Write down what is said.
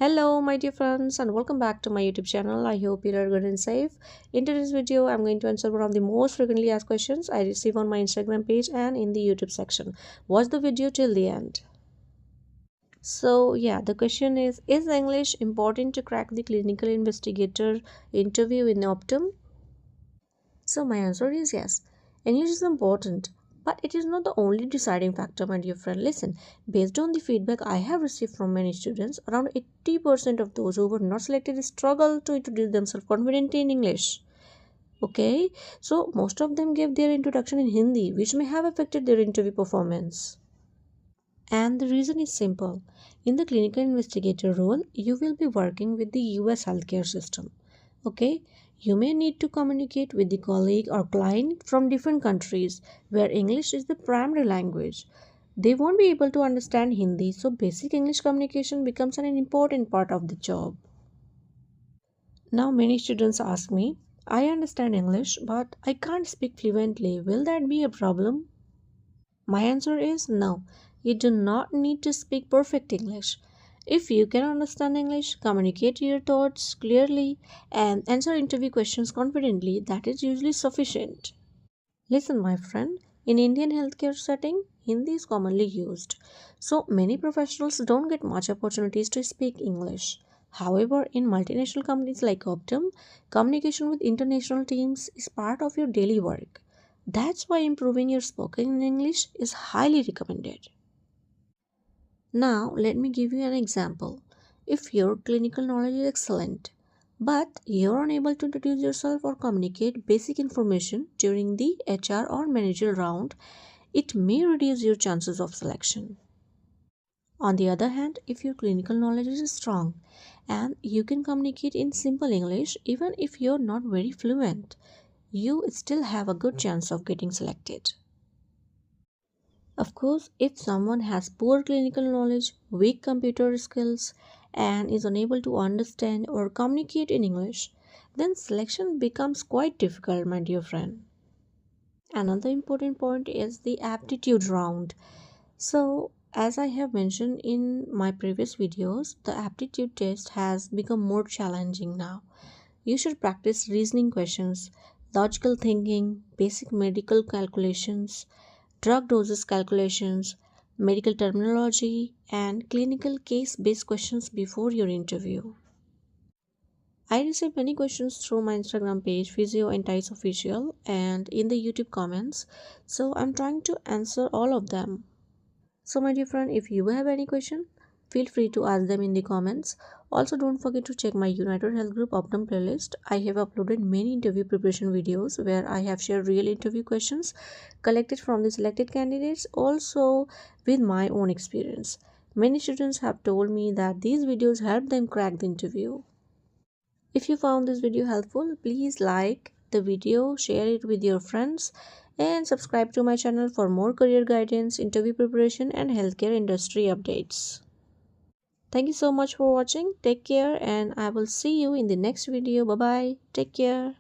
Hello my dear friends and welcome back to my YouTube channel. I hope you are good and safe. In today's video, I'm going to answer one of the most frequently asked questions I receive on my Instagram page and in the YouTube section. Watch the video till the end. So yeah, the question is English important to crack the clinical investigator interview in Optum? So my answer is yes. English is important, but it is not the only deciding factor, my dear friend. Listen, based on the feedback I have received from many students, around 80% of those who were not selected struggle to introduce themselves confidently in English. Okay, so most of them gave their introduction in Hindi, which may have affected their interview performance. And the reason is simple. In the clinical investigator role, you will be working with the US healthcare system. Okay, you may need to communicate with the colleague or client from different countries where English is the primary language. They won't be able to understand Hindi, so basic English communication becomes an important part of the job. Now, many students ask me, I understand English, but I can't speak fluently. Will that be a problem? My answer is no. You do not need to speak perfect English. If you can understand English, communicate your thoughts clearly, and answer interview questions confidently, that is usually sufficient. Listen, my friend, in Indian healthcare setting, Hindi is commonly used. So many professionals don't get much opportunities to speak English. However, in multinational companies like Optum, communication with international teams is part of your daily work. That's why improving your spoken English is highly recommended. Now, let me give you an example. If your clinical knowledge is excellent, but you're unable to introduce yourself or communicate basic information during the HR or manager round, it may reduce your chances of selection. On the other hand, if your clinical knowledge is strong and you can communicate in simple English, even if you're not very fluent, you still have a good chance of getting selected. Of course, if someone has poor clinical knowledge, weak computer skills, and is unable to understand or communicate in English, then selection becomes quite difficult, my dear friend. Another important point is the aptitude round. So, as I have mentioned in my previous videos, the aptitude test has become more challenging now. You should practice reasoning questions, logical thinking, basic medical calculations, drug doses calculations, medical terminology, and clinical case based questions before your interview. I receive many questions through my Instagram page, Physio and Tights Official, and in the YouTube comments, so I'm trying to answer all of them. So, my dear friend, if you have any question, feel free to ask them in the comments. Also, don't forget to check my UnitedHealth group Optum playlist. I have uploaded many interview preparation videos where I have shared real interview questions collected from the selected candidates, also with my own experience. Many students have told me that these videos helped them crack the interview. If you found this video helpful, please like the video, share it with your friends, and subscribe to my channel for more career guidance, interview preparation, and healthcare industry updates. Thank you so much for watching. Take care, and I will see you in the next video. Bye bye. Take care.